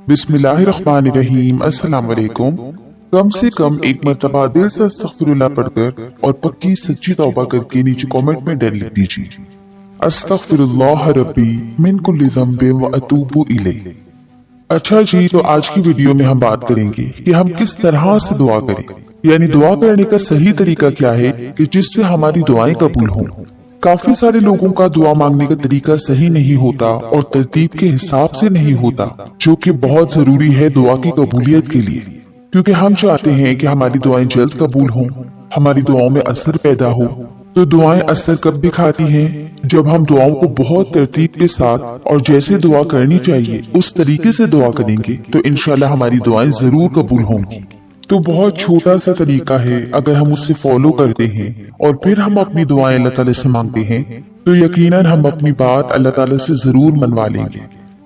बिस्मिल्लाहिर्रहमानिर्रहीम। अस्सलाम वालेकुम। कम से कम एक मर्तबा दिल से अस्तगफिरुल्लाह पढ़कर और पक्की सच्ची तौबा करके नीचे कमेंट में डर लिख दीजिए, अस्तगफिरुल्लाह रब्बी मिन कुल्लि ज़ंबिन व अतूबु इलैह। अच्छा जी, तो आज की वीडियो में हम बात करेंगे कि हम किस तरह से दुआ करें, यानी दुआ करने का सही तरीका क्या है कि जिससे हमारी दुआएं कबूल हों। काफी सारे लोगों का दुआ मांगने का तरीका सही नहीं होता और तरतीब के हिसाब से नहीं होता, जो कि बहुत जरूरी है दुआ की कबूलियत के लिए, क्योंकि हम चाहते हैं कि हमारी दुआएं जल्द कबूल हों, हमारी दुआओं में असर पैदा हो। तो दुआएं असर कब दिखाती हैं? जब हम दुआओं को बहुत तरतीब के साथ और जैसे दुआ करनी चाहिए उस तरीके से दुआ करेंगे तो इंशाल्लाह हमारी दुआएं जरूर कबूल होंगी। तो बहुत छोटा सा तरीका है, अगर हम उससे फॉलो करते हैं और फिर हम अपनी दुआएं अल्लाह ताला से मांगते हैं तो यकीनन हम अपनी बात अल्लाह ताला से जरूर मनवा लेंगे,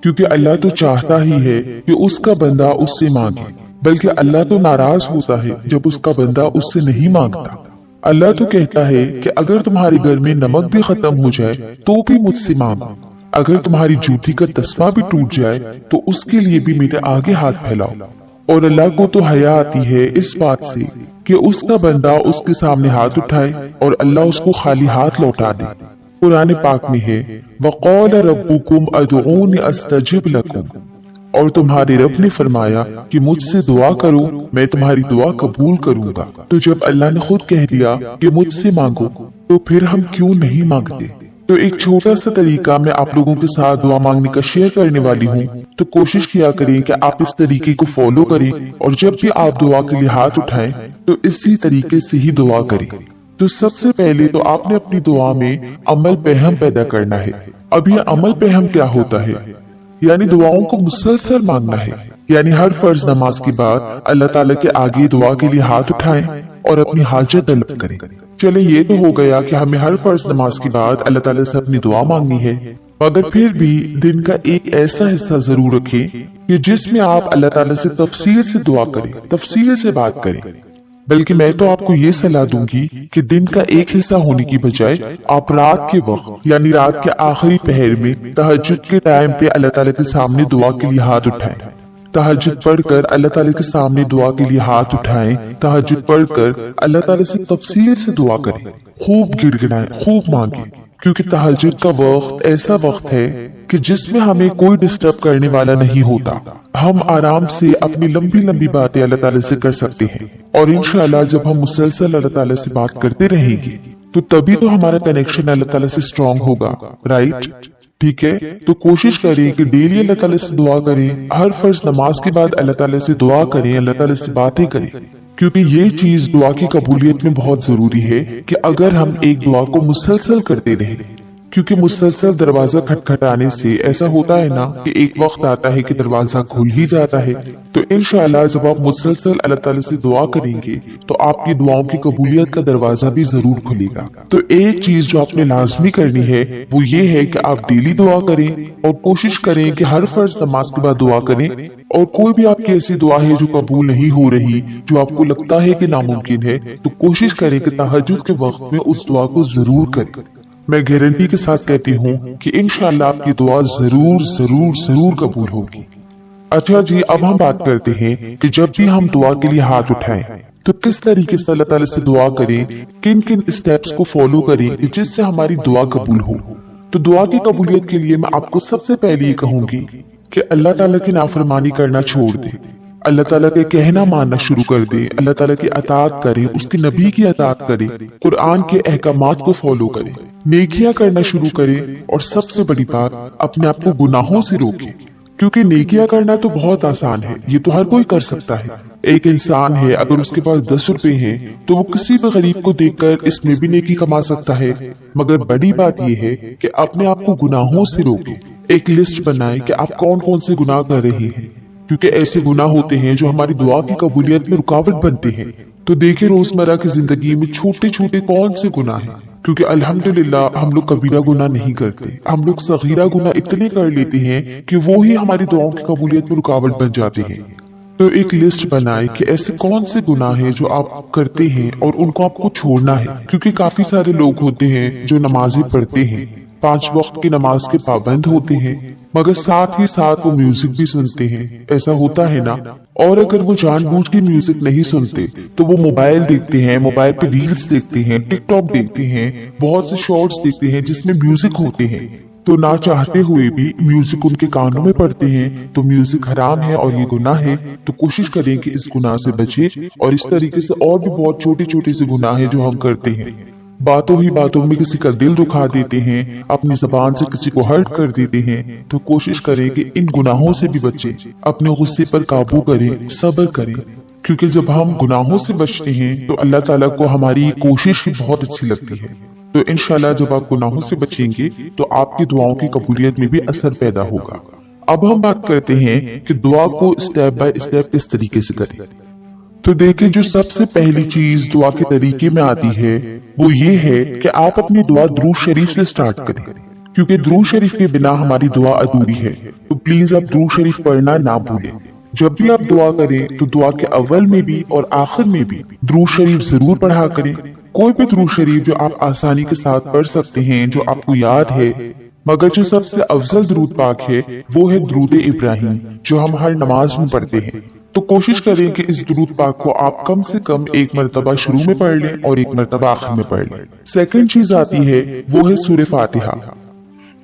क्योंकि अल्लाह तो चाहता ही है कि उसका बंदा उससे मांगे, बल्कि अल्लाह तो नाराज होता है जब उसका बंदा उससे नहीं मांगता। अल्लाह तो कहता है कि अगर तुम्हारे घर में नमक भी खत्म हो जाए तो भी मुझसे मांगो, अगर तुम्हारी जूती का तस्मा भी टूट जाए तो उसके लिए भी मेरे आगे हाथ फैलाओ। और अल्लाह को तो हया आती है इस बात से कि उसका बंदा उसके सामने हाथ उठाए और अल्लाह उसको खाली हाथ लौटा दे। कुरान पाक में है, वक़ाल रब्बुकुम अदऊनी अस्तजिब लकुम, और तुम्हारे रब ने फरमाया कि मुझसे दुआ करो, मैं तुम्हारी दुआ कबूल करूंगा। तो जब अल्लाह ने खुद कह दिया कि मुझसे मांगो, तो फिर हम क्यों नहीं मांगते? तो एक छोटा सा तरीका मैं आप लोगों के साथ दुआ मांगने का शेयर करने वाली हूँ, तो कोशिश किया करें कि आप इस तरीके को फॉलो करें और जब भी आप दुआ के लिए हाथ उठाएं तो इसी तरीके से ही दुआ करें। तो सबसे पहले तो आपने अपनी दुआ में अमल पेहम पैदा करना है। अब ये अमल पेहम क्या होता है? यानी दुआओं को मुसलसल मांगना है, यानी हर फर्ज नमाज के बाद अल्लाह ताला के आगे दुआ के लिए हाथ उठाएं और अपनी हाजत तलब करें। चले ये तो हो गया कि हमें हर फर्ज नमाज के बाद अल्लाह ताला से अपनी दुआ मांगनी है, मगर फिर भी दिन का एक ऐसा हिस्सा जरूर रखें कि जिसमें आप अल्लाह ताला से तफसील से दुआ करें, तफसील से बात करें। बल्कि मैं तो आपको ये सलाह दूंगी कि दिन का एक हिस्सा होने की बजाय आप रात के वक्त यानी रात के आखिरी पहर में तहज्जुद के टाइम पे अल्लाह ताला के सामने दुआ के लिए हाथ उठाएं। तहज्जुद पढ़कर अल्लाह ताला के सामने दुआ के लिए हाथ उठाएं। तहज्जुद पढ़कर अल्लाह ताला से तफसील से दुआ करें, खूब गिड़गिड़ाएं, खूब मांगे, क्योंकि तहज्जुद का वक्त ऐसा वक्त है कि जिसमें हमें कोई डिस्टर्ब करने वाला नहीं होता। हम आराम से अपनी लंबी लंबी बातें अल्लाह ताला से कर सकते हैं, और इंशाअल्लाह जब हम मुसलसल अल्लाह ताला से बात करते रहेंगे तो तभी तो हमारा कनेक्शन अल्लाह ताला से स्ट्रांग होगा, राइट? ठीक है, तो कोशिश करें कि डेली अल्लाह ताला से दुआ करें, हर फर्ज नमाज के बाद अल्लाह ताला से दुआ करें, अल्लाह ताला से बातें करें, क्योंकि ये चीज दुआ की कबूलियत में बहुत जरूरी है कि अगर हम एक दुआ को मुसलसल करते रहें, क्योंकि मुसलसल दरवाजा खटखटाने से ऐसा होता है ना कि एक वक्त आता है कि दरवाजा खुल ही जाता है। तो इंशाअल्लाह जब आप मुसलसल अल्लाह ताला से दुआ करेंगे तो आपकी दुआओं की कबूलियत का दरवाजा भी जरूर खुलेगा। तो एक चीज जो आपने लाजमी करनी है वो ये है कि आप डेली दुआ करें और कोशिश करें कि हर फर्ज नमाज के बाद दुआ करें। और कोई भी आपकी ऐसी दुआ है जो कबूल नहीं हो रही, जो आपको लगता है कि नामुमकिन है, तो कोशिश करें कि तहज्जुद के वक्त में उस दुआ को जरूर करें। मैं गारंटी के साथ कहती हूँ कि इंशाअल्लाह आपकी दुआ जरूर जरूर जरूर कबूल होगी। अच्छा जी, अब हम बात करते हैं कि जब भी हम दुआ के लिए हाथ उठाएं तो किस तरीके से अल्लाह ताला से दुआ करें, किन किन स्टेप्स को फॉलो करें जिससे हमारी दुआ कबूल हो। तो दुआ की कबूलियत के लिए मैं आपको सबसे पहले ये कहूंगी कि अल्लाह ताला की नाफरमानी करना छोड़ दे, अल्लाह ताला के कहना मानना शुरू कर दे, अल्लाह ताला की अताअत करें, उसके नबी की अताअत करें, कुरान के अहकामात को फॉलो करें, नेकियां करना शुरू करें, और सबसे बड़ी बात अपने आप को गुनाहों से रोकें, क्योंकि नेकियां करना तो बहुत आसान है, ये तो हर कोई कर सकता है। एक इंसान है, अगर उसके पास 10 रुपए हैं तो वो किसी भी गरीब को देकर इसमें भी नेकी कमा सकता है। मगर बड़ी बात यह है कि अपने आप को गुनाहों से रोके, एक लिस्ट बनाए कि आप कौन कौन से गुनाह कर रहे हैं, क्योंकि ऐसे गुनाह होते हैं जो हमारी दुआ की कबूलियत में रुकावट बनते हैं। तो देखिए रोजमर्रा की जिंदगी में छोटे छोटे कौन से गुनाह हैं, क्योंकि अल्हम्दुलिल्लाह हम लोग कबीरा गुनाह नहीं करते, हम लोग सगीरा गुनाह इतने कर लेते हैं कि वो ही हमारी दुआओं की कबूलियत में रुकावट बन जाते हैं। तो एक लिस्ट बनाए कि ऐसे कौन से गुनाह हैं जो आप करते हैं और उनको आपको छोड़ना है, क्योंकि काफी सारे लोग होते हैं जो नमाजें पढ़ते हैं, 5 वक्त की नमाज के पाबंद होते हैं, मगर साथ ही साथ वो म्यूजिक भी सुनते हैं। ऐसा होता है ना। और अगर वो जानबूझ के म्यूजिक नहीं सुनते तो वो मोबाइल देखते हैं, मोबाइल पे रील्स देखते हैं, टिकटॉक देखते हैं, बहुत से शॉर्ट्स देखते हैं जिसमें म्यूजिक होते हैं। तो ना चाहते हुए भी म्यूजिक उनके कानों में पड़ते हैं। तो म्यूजिक हराम है और ये गुनाह है। तो कोशिश करें कि इस गुनाह से बचे। और इस तरीके से और भी बहुत छोटे छोटे से गुनाह है जो हम करते हैं। बातों ही बातों में किसी का दिल दुखा देते हैं, अपनी जबान से किसी को हर्ट कर देते हैं। तो कोशिश करें कि इन गुनाहों से भी बचें, अपने गुस्से पर काबू करें, सब्र करें। क्योंकि जब हम गुनाहों से बचते हैं तो अल्लाह ताला को हमारी कोशिश ही बहुत अच्छी लगती है। तो इंशाल्लाह जब आप गुनाहों से बचेंगे तो आपकी दुआओं की कबूलियत में भी असर पैदा होगा। अब हम बात करते हैं कि दुआ को स्टेप बाय स्टेप किस तरीके से करें। तो देखें, जो सबसे पहली चीज दुआ के तरीके में आती है वो ये है कि आप अपनी दुआ दुरूद शरीफ से स्टार्ट करें, क्योंकि दुरूद शरीफ के बिना हमारी दुआ अधूरी है। तो प्लीज आप दुरूद शरीफ पढ़ना ना भूलें। जब भी आप दुआ करें तो दुआ के अव्वल में भी और आखिर में भी दुरूद शरीफ जरूर पढ़ा करें। कोई भी दुरूद शरीफ जो आप आसानी के साथ पढ़ सकते हैं, जो आपको याद है। मगर जो सबसे अफजल दुरूद पाक है वो है दुरूद इब्राहिम, जो हम हर नमाज में पढ़ते हैं। तो कोशिश करें कि इस दुरूद पाक को आप कम से कम 1 मरतबा शुरू में पढ़ लें और 1 मरतबा आखिर में पढ़ लें। सेकंड चीज आती है वो है सूरह फातिहा,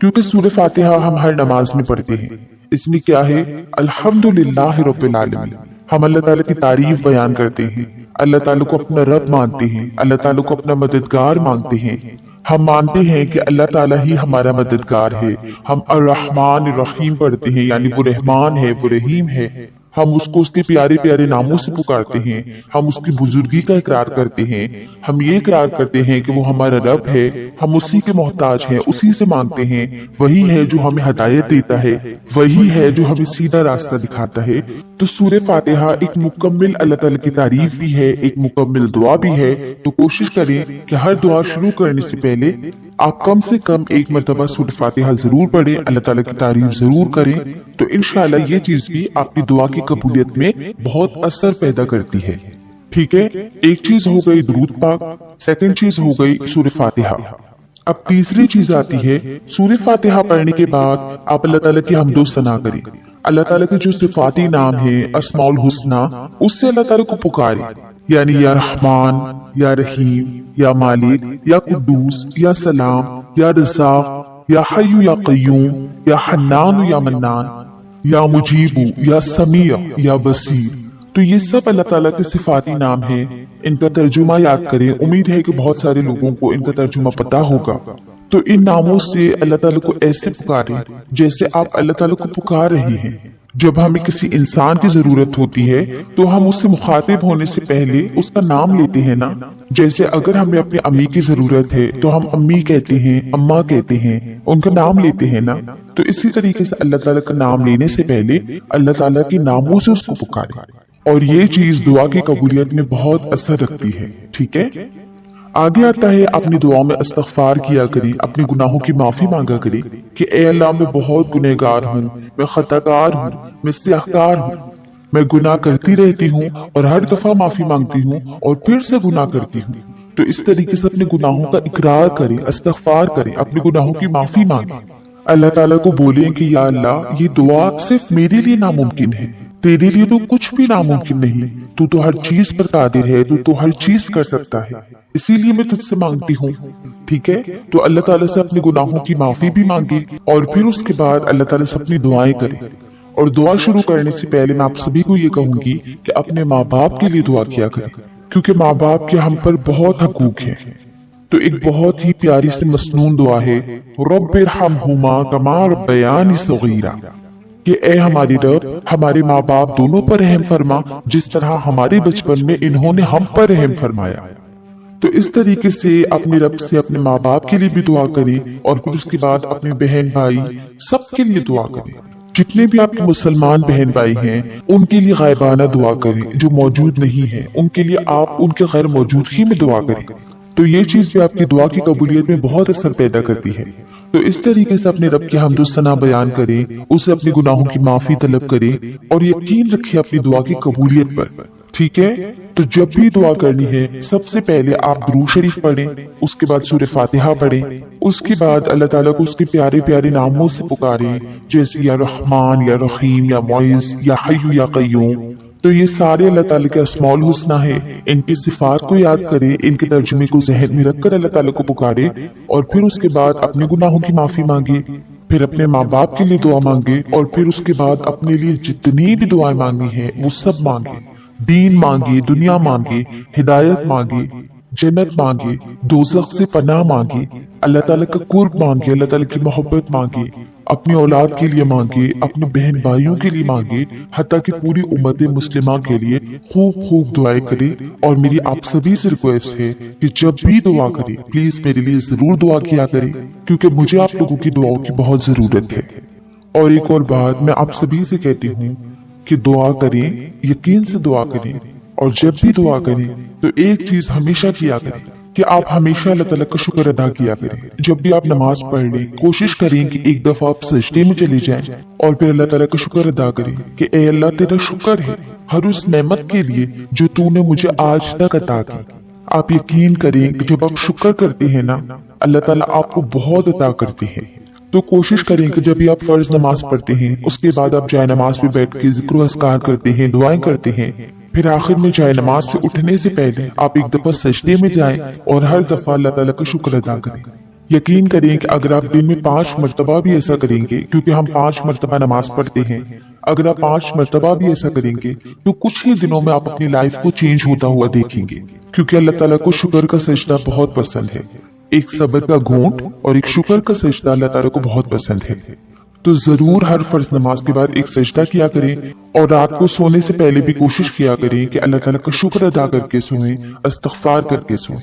क्योंकि सूरह फातिहा हम हर नमाज में पढ़ते हैं। इसमें क्या है, अल्हम्दुलिल्लाह रब्बिल आलमीन, हम अल्लाह ताला की तारीफ बयान करते हैं, अल्लाह ताला को अपना रब मानते हैं, अल्लाह ताला को अपना मददगार मानते हैं। हम मानते हैं कि अल्लाह ताला ही हमारा मददगार है। हम अर्रहमान रहीम पढ़ते हैं, यानी वो रहमान है, वो रहीम है। हम उसको उसके प्यारे प्यारे नामों से पुकारते हैं। हम उसकी बुजुर्गी का इकरार करते हैं। हम ये इकरार करते हैं कि वो हमारा रब है, हम उसी के मोहताज हैं, उसी से मांगते हैं। वही है जो हमें हिदायत देता है, वही है जो हमें सीधा रास्ता दिखाता है। तो सूरह फातिहा एक मुकम्मल अल्लाह ताला की तारीफ भी है, एक मुकम्मल दुआ भी है। तो कोशिश करें कि हर दुआ शुरू करने से पहले आप कम से कम 1 मरतबा सूरह फातिहा जरूर पढ़ें, अल्लाह ताला की तारीफ जरूर करें। तो इंशाल्लाह ये चीज भी आपकी दुआ की कबूलियत में बहुत असर पैदा करती है। ठीक है, एक चीज हो गई दुरूद पाक, सेकंड चीज हो गई सूरह फातिहा। अब तीसरी चीज आती है, सूरह फातिहा पढ़ने के बाद आप अल्लाह ताला की हम्दो सना करें। अल्लाह ताला के जो सिफाती नाम है, अस्माउल हुस्ना, उससे अल्लाह ताला को पुकारें, यानी या रहमान, या रहीम, या मालिक, या कुद्दूस, या सलाम, या रज़्ज़ाक़, या हय्यु या क़य्यूम, या हन्नान या मन्नान, या मुजीबू, या समीअ, या बसीर। तो ये सब अल्लाह ताला के सिफाती नाम हैं। इनका तर्जुमा याद करें। उम्मीद है कि बहुत सारे लोगों को इनका तर्जुमा पता होगा। तो इन नामों से अल्लाह ताला को ऐसे पुकारें जैसे आप अल्लाह ताला को पुकार रही हैं। जब हमें किसी इंसान की जरूरत होती है तो हम उससे मुखातिब होने से पहले उसका नाम लेते हैं ना। जैसे अगर हमें अपनी अम्मी की जरूरत है तो हम अम्मी कहते हैं, अम्मा कहते हैं, उनका नाम लेते हैं ना। तो इसी तरीके से अल्लाह ताला का नाम लेने से पहले अल्लाह ताला के नामों से उसको पुकारें, और ये चीज दुआ की कबूलियत में बहुत असर रखती है। ठीक है, आगे आता है अपनी दुआओं में इस्तग़फ़ार किया करें, अपने गुनाहों की माफी मांगा करें कि ए अल्लाह मैं बहुत गुनहगार हूँ, मैं खताकार हूँ, मैं सियाहकार हूँ, मैं गुनाह करती रहती हूँ और हर दफा माफी मांगती हूँ और फिर से गुनाह करती हूँ। तो इस तरीके से अपने गुनाहों का इकरार करें, इस्तग़फ़ार करें, अपने गुनाहों की माफी मांगे। अल्लाह ताला को बोलें कि या अल्लाह ये दुआ सिर्फ मेरे लिए नामुमकिन है, तेरे लिए तो कुछ भी नामुमकिन नहीं। तू तो हर चीज पर कादिर है, तू तो हर चीज कर सकता है, इसीलिए मैं तुझसे मांगती हूँ। ठीक है, तो अल्लाह ताला से अपने गुनाहों की माफी भी मांगे और फिर उसके बाद अल्लाह ताला से अपनी दुआएं करें। और दुआ शुरू करने से पहले मैं आप सभी को ये कहूंगी कि अपने माँ बाप के लिए दुआ किया करें, क्योंकि माँ बाप के हम पर बहुत हकूक है। तो एक बहुत ही प्यारी सी मसनून दुआ है, रब्बिरहमहुमा कमा रब्बयानी सगीरा, कि ए हमारी रब हमारे माँ बाप दोनों पर रहम फरमा जिस तरह हमारे बचपन में इन्होंने हम पर रहम फरमाया। तो इस तरीके से अपने रब से अपने माँ बाप के लिए भी दुआ करें और फिर उसके बाद अपने बहन भाई सबके लिए दुआ करें। जितने भी आपके मुसलमान बहन भाई हैं उनके लिए गायबाना दुआ करें, जो मौजूद नहीं है उनके लिए आप उनके गैर मौजूदगी में दुआ करें। तो ये चीज भी आपकी दुआ की कबूलियत में बहुत असर पैदा करती है। तो इस तरीके से अपने रब की हम्दो सना बयान करें, उसे अपने गुनाहों की माफी तलब करें और यकीन रखें अपनी दुआ की कबूलियत पर। ठीक है। तो जब भी दुआ करनी है सबसे पहले आप दुरूद शरीफ पढ़ें, उसके बाद सूरह फातिहा पढ़ें, उसके बाद अल्लाह ताला को उसके प्यारे प्यारे नामों से पुकारें, जैसे या रहमान या रहीम या मुइज़ या हय्यु या कय्यूम। तो ये सारे अल्लाह ताला के अस्माउल हुस्ना है, इनकी सिफात को याद करें, इनके तर्जुमे को जहन में रखकर अल्लाह ताला को पुकारे और फिर उसके बाद अपने गुनाहों की माफी मांगे, फिर अपने माँ बाप के लिए दुआ मांगे और फिर उसके बाद अपने लिए जितनी भी दुआएं मांगनी है वो सब मांगे। दीन मांगे, दुनिया मांगे, हिदायत मांगे, जन्नत मांगे, दोज़ख से पनाह मांगे, अल्लाह ताला का कुर्ब मांगे, अल्लाह ताला की मोहब्बत मांगे, अपनी औलाद के लिए मांगे, अपने बहन भाइयों के लिए मांगे, हत्ता कि पूरी उम्मत मुस्लिमा के लिए खूब खूब दुआएं करे। और मेरी आप सभी से रिक्वेस्ट है कि जब भी दुआ करें प्लीज मेरे लिए जरूर दुआ किया करें, क्योंकि मुझे आप लोगों की दुआओं की बहुत जरूरत है। और एक और बात मैं आप सभी से कहती हूँ कि दुआ करें, यकीन से दुआ करें, और जब भी दुआ करें तो एक चीज हमेशा किया करें कि आप हमेशा अल्लाह ताला का शुक्र अदा किया करें। जब भी आप नमाज पढ़ लें कोशिश करें कि एक दफा आप सजदे में चले जाएं और फिर अल्लाह ताला का शुक्र अदा करें कि ए अल्लाह तेरा शुक्र है हर उस नेमत के लिए जो तूने मुझे आज तक अता की। आप यकीन करें कि जब आप शुक्र करते हैं ना, अल्लाह ताला आपको बहुत अता करते हैं। तो कोशिश करें कि जब भी आप फर्ज नमाज पढ़ते हैं उसके बाद आप जाए नमाज पे बैठ के जिक्र अस्कार करते हैं, दुआएं करते हैं, फिर आखिर में जाए नमाज से उठने से पहले आप एक दफा सजदे में जाएं और हर दफा अल्लाह ताला का शुक्र अदा करें। यकीन करें कि अगर आप दिन में 5 मरतबा भी ऐसा करेंगे, क्योंकि हम 5 मरतबा नमाज पढ़ते हैं, अगर आप 5 मरतबा भी ऐसा करेंगे तो कुछ ही दिनों में आप अपनी लाइफ को चेंज होता हुआ देखेंगे, क्योंकि अल्लाह ताला को शुक्र का सजदा बहुत पसंद है। एक सब्र का घूंट और एक शुक्र का सजदा अल्लाह ताला को बहुत पसंद है। तो जरूर हर फर्ज नमाज के बाद एक सजदा किया करें और रात को सोने से पहले भी कोशिश किया करें कि अल्लाह ताला का शुक्र अदा करके सोएं, इस्तग़फ़ार करके सोएं।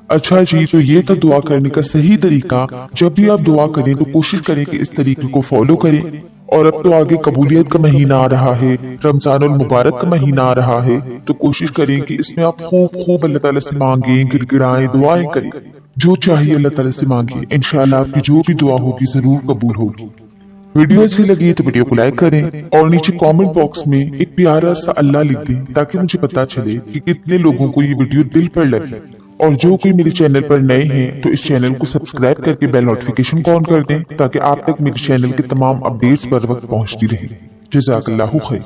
अच्छा जी, तो ये था दुआ करने का सही तरीका। जब भी आप दुआ करें तो कोशिश करें कि इस तरीके को फॉलो करें। और अब तो आगे कबूलियत का महीना आ रहा है, रमजानुल मुबारक का महीना आ रहा है, तो कोशिश करें कि इसमें आप खूब खूब अल्लाह ताला से मांगें, गिड़गिड़ाएं, दुआएं करें, जो चाहिए अल्लाह ताला से मांगे। इंशाअल्लाह आपकी जो भी दुआ होगी जरूर कबूल होगी। वीडियो अच्छी लगी तो वीडियो को लाइक करें और नीचे कमेंट बॉक्स में एक प्यारा सा अल्लाह लिख दें, ताकि मुझे पता चले कि कितने लोगों को ये वीडियो दिल पर लगी। और जो कोई मेरे चैनल पर नए हैं तो इस चैनल को सब्सक्राइब करके बेल नोटिफिकेशन को ऑन कर दें, ताकि आप तक मेरे चैनल के तमाम अपडेट्स पर वक्त पहुंचती रहे। जज़ाकल्लाहु खैर।